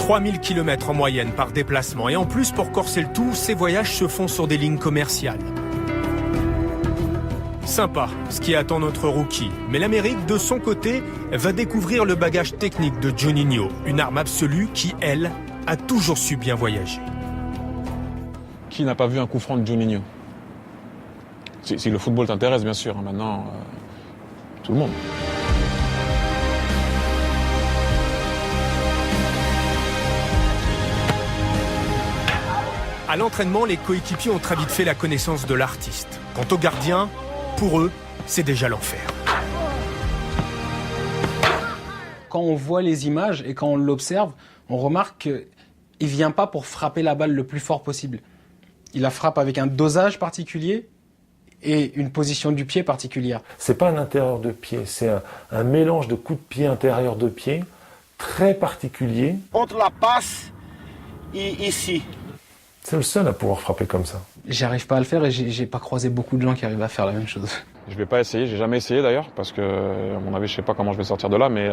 3000 km en moyenne par déplacement. Et en plus, pour corser le tout, ces voyages se font sur des lignes commerciales. Sympa, ce qui attend notre rookie. Mais l'Amérique, de son côté, va découvrir le bagage technique de Juninho. Une arme absolue qui, elle, a toujours su bien voyager. Qui n'a pas vu un coup franc de Juninho? Si le football t'intéresse, bien sûr. Maintenant, tout le monde. À l'entraînement, les coéquipiers ont très vite fait la connaissance de l'artiste. Quant aux gardiens, pour eux, c'est déjà l'enfer. Quand on voit les images et quand on l'observe, on remarque qu'il ne vient pas pour frapper la balle le plus fort possible. Il la frappe avec un dosage particulier et une position du pied particulière. C'est pas un intérieur de pied, c'est un mélange de coups de pied intérieur de pied très particulier. Entre la passe et ici. C'est le seul à pouvoir frapper comme ça. J'arrive pas à le faire et j'ai pas croisé beaucoup de gens qui arrivent à faire la même chose. Je vais pas essayer, j'ai jamais essayé d'ailleurs, parce que, à mon avis, je sais pas comment je vais sortir de là, mais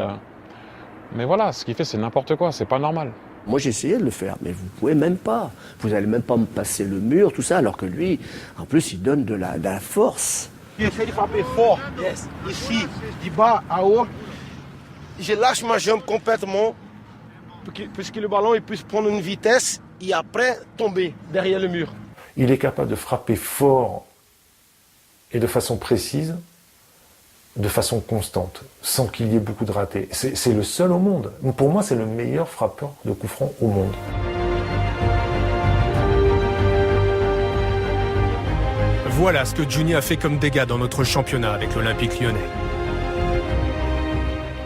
voilà, ce qu'il fait, c'est n'importe quoi, c'est pas normal. Moi, j'ai essayé de le faire, mais vous pouvez même pas. Vous n'allez même pas me passer le mur, tout ça, alors que lui, en plus, il donne de la force. J'essaie de frapper fort, ici, du bas à haut. Je lâche ma jambe complètement, pour que le ballon il puisse prendre une vitesse et après tomber derrière le mur. Il est capable de frapper fort et de façon précise, de façon constante, sans qu'il y ait beaucoup de ratés. C'est le seul au monde. Pour moi, c'est le meilleur frappeur de coups francs au monde. Voilà ce que Juni a fait comme dégâts dans notre championnat avec l'Olympique lyonnais.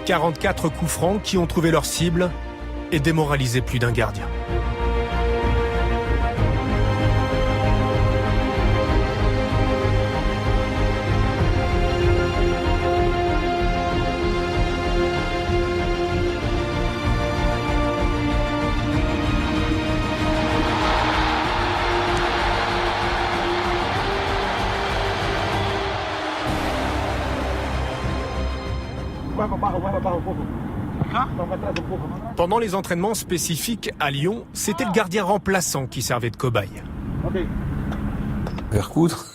44 coups francs qui ont trouvé leur cible et démoralisé plus d'un gardien. Pendant les entraînements spécifiques à Lyon, c'était le gardien remplaçant qui servait de cobaye. Vercoutre.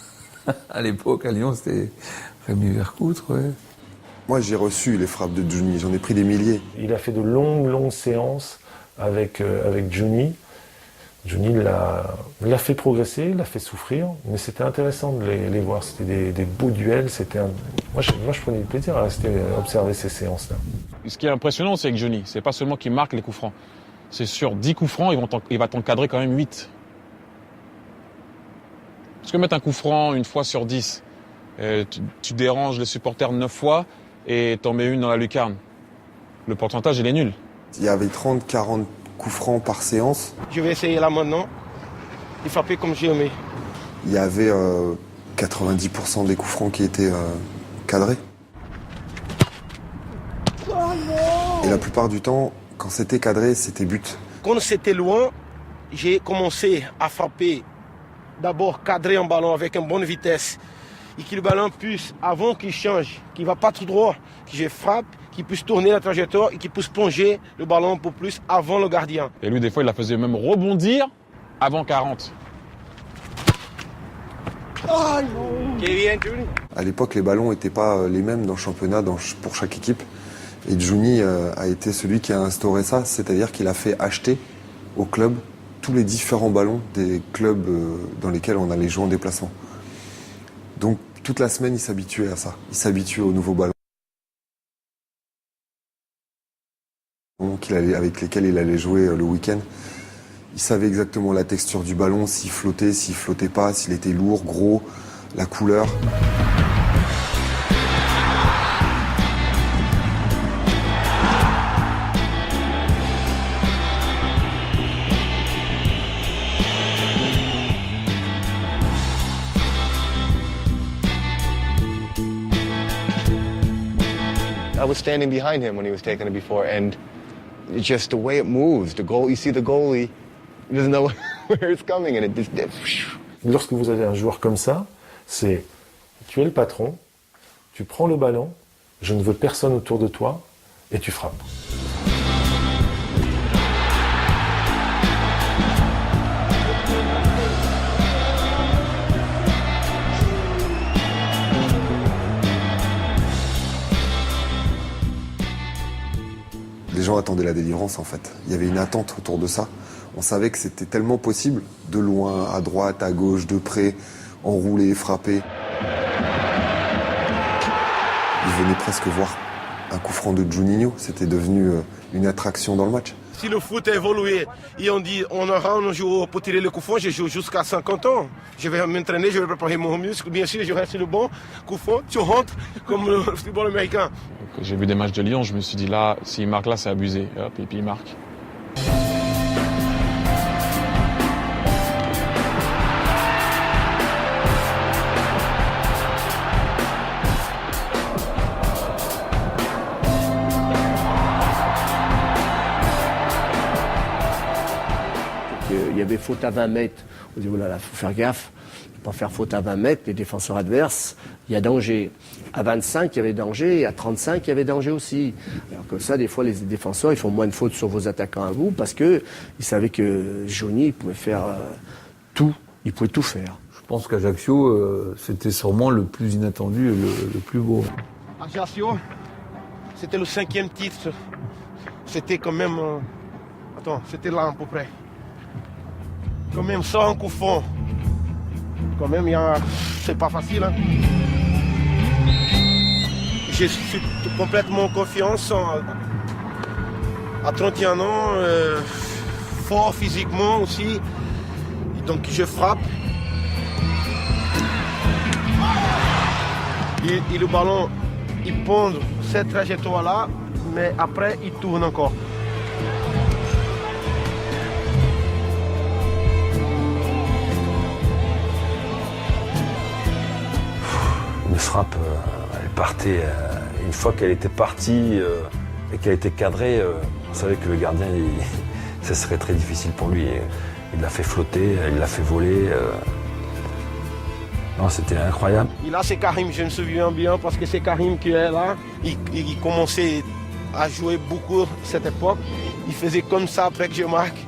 À l'époque, à Lyon, c'était Rémi Vercoutre, ouais. Moi, j'ai reçu les frappes de Juni, j'en ai pris des milliers. Il a fait de longues séances avec Juni. Juni l'a fait progresser, l'a fait souffrir, mais c'était intéressant de les voir. C'était des beaux duels. Moi, je prenais du plaisir à observer ces séances-là. Ce qui est impressionnant, c'est que Juni, c'est pas seulement qu'il marque les coups francs. C'est sur 10 coups francs, il va t'encadrer quand même 8. Parce que mettre un coup franc une fois sur 10, tu déranges les supporters 9 fois et t'en mets une dans la lucarne. Le pourcentage, il est nul. Il y avait 30-40 coups francs par séance. Je vais essayer là maintenant de frapper comme j'ai aimé. Il y avait 90% des coups francs qui étaient cadrés. Et la plupart du temps, quand c'était cadré, c'était but. Quand c'était loin, j'ai commencé à frapper, d'abord cadrer un ballon avec une bonne vitesse et que le ballon puisse, avant qu'il change, qu'il ne va pas tout droit, que je frappe, qu'il puisse tourner la trajectoire et qu'il puisse plonger le ballon un peu plus avant le gardien. Et lui, des fois, il la faisait même rebondir avant 40. À l'époque, les ballons n'étaient pas les mêmes dans le championnat pour chaque équipe. Et Juni a été celui qui a instauré ça, c'est-à-dire qu'il a fait acheter au club tous les différents ballons des clubs dans lesquels on allait jouer en déplacement. Donc toute la semaine, il s'habituait à ça. Il s'habituait aux nouveaux ballons avec lesquels il allait jouer le week-end. Il savait exactement la texture du ballon, s'il flottait pas, s'il était lourd, gros, la couleur. I was standing behind him when he was taking it before, and it's just the way it moves. The goal, you see the goalie, he doesn't know where it's coming, and it just. Lorsque vous avez un joueur comme ça, c'est tu es le patron, tu prends le ballon, je ne veux personne autour de toi, et tu frappes. gens attendaient la délivrance en fait. Il y avait une attente autour de ça. On savait que c'était tellement possible, de loin, à droite, à gauche, de près, enrouler, frapper. Ils venaient presque voir un coup franc de Juninho. C'était devenu une attraction dans le match. Si le foot a évolué et on dit on aura un jour pour tirer le coup franc, je joue jusqu'à 50 ans. Je vais m'entraîner, je vais préparer mon muscle. Bien sûr, je reste le bon coup franc, tu rentres comme le football américain. J'ai vu des matchs de Lyon, je me suis dit là, s'il marque là, c'est abusé. Et hop, et puis il marque. Il y avait faute à 20 mètres. On dit, oh là là, faut faire gaffe. Faut pas faire faute à 20 mètres. Les défenseurs adverses, il y a danger. À 25, il y avait danger. Et à 35, il y avait danger aussi. Alors que ça, des fois, les défenseurs, ils font moins de fautes sur vos attaquants à vous parce qu'ils savaient que Johnny, il pouvait faire tout. Il pouvait tout faire. Je pense qu'Ajaccio, c'était sûrement le plus inattendu et le plus beau. Ajaccio, c'était le 5e titre. C'était quand même... c'était là à peu près. Quand même, sans un coup franc. Quand même, c'est pas facile. Hein. Je suis complètement en confiance. À 31 ans, fort physiquement aussi. Donc je frappe. Et le ballon, il pond cette trajectoire-là, mais après, il tourne encore. Une frappe, elle partait, une fois qu'elle était partie et qu'elle était cadrée, on savait que le gardien, ça serait très difficile pour lui. Il l'a fait flotter, il l'a fait voler. Non, c'était incroyable. Et là, c'est Karim, je me souviens bien, parce que c'est Karim qui est là. Il commençait à jouer beaucoup à cette époque. Il faisait comme ça après que je marque.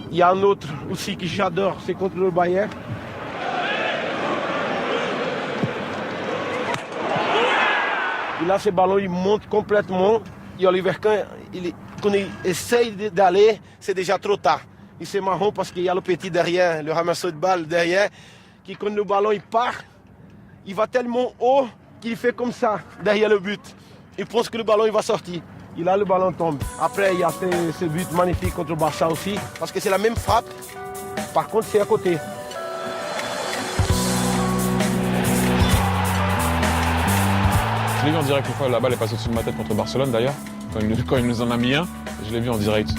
Il y a un autre aussi que j'adore, c'est contre le Bayern. Et là, ce ballon, il monte complètement. Et Oliver Kahn, quand il essaye d'aller, c'est déjà trop tard. Et c'est marrant parce qu'il y a le petit derrière, le ramasseur de balle derrière, qui quand le ballon il part, il va tellement haut qu'il fait comme ça, derrière le but. Il pense que le ballon il va sortir. Et là, le ballon tombe. Après, il y a ce but magnifique contre le Barça aussi, parce que c'est la même frappe. Par contre, c'est à côté. Je l'ai vu en direct une fois, la balle est passée au-dessus de ma tête contre Barcelone d'ailleurs, quand il nous en a mis un, je l'ai vu en direct.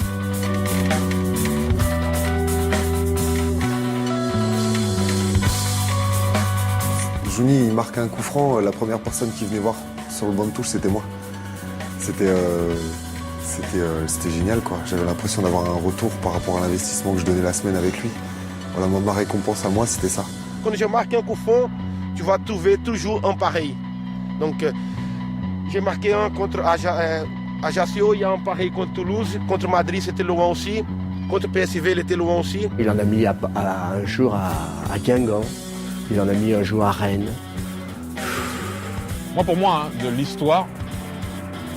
Johnny, il marque un coup franc, la première personne qui venait voir sur le banc de touche, c'était moi. C'était génial, quoi. J'avais l'impression d'avoir un retour par rapport à l'investissement que je donnais la semaine avec lui. Voilà, ma récompense à moi, c'était ça. Quand je marque un coup franc, tu vas trouver toujours un pareil. Donc, j'ai marqué un contre Ajaccio, il y a un pareil contre Toulouse. Contre Madrid, c'était loin aussi. Contre PSV, il était loin aussi. Il en a mis un jour à Guingamp. Il en a mis un jour à Rennes. Pour moi, de l'histoire,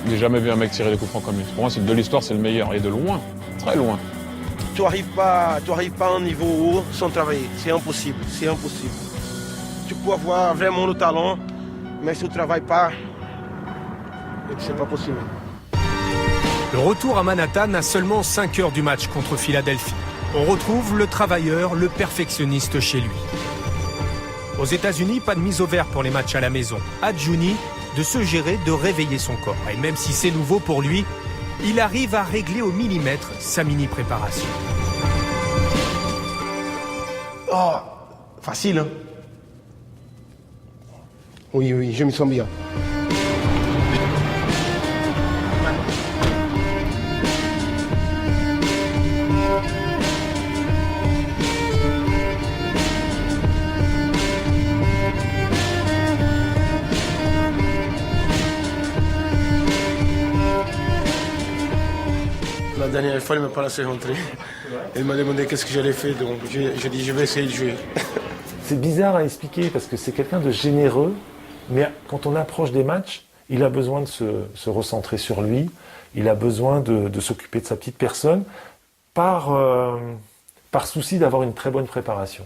j'ai jamais vu un mec tirer des coups francs comme lui. Pour moi, de l'histoire, c'est le meilleur. Et de loin, très loin. Tu n'arrives pas à un niveau haut sans travailler. C'est impossible, c'est impossible. Tu peux avoir vraiment le talent, mais si tu ne travailles pas, c'est pas possible. Le retour à Manhattan à seulement 5 heures du match contre Philadelphie. On retrouve le travailleur, le perfectionniste chez lui. Aux États-Unis, pas de mise au vert pour les matchs à la maison. À Johnny de se gérer, de réveiller son corps. Et même si c'est nouveau pour lui, il arrive à régler au millimètre sa mini-préparation. Oh, facile, hein? Oui, je me sens bien. La dernière fois, il ne m'a pas laissé rentrer. Il m'a demandé qu'est-ce que j'allais faire, donc j'ai dit je vais essayer de jouer. C'est bizarre à expliquer parce que c'est quelqu'un de généreux, mais quand on approche des matchs, il a besoin de se recentrer sur lui, il a besoin de s'occuper de sa petite personne par souci d'avoir une très bonne préparation.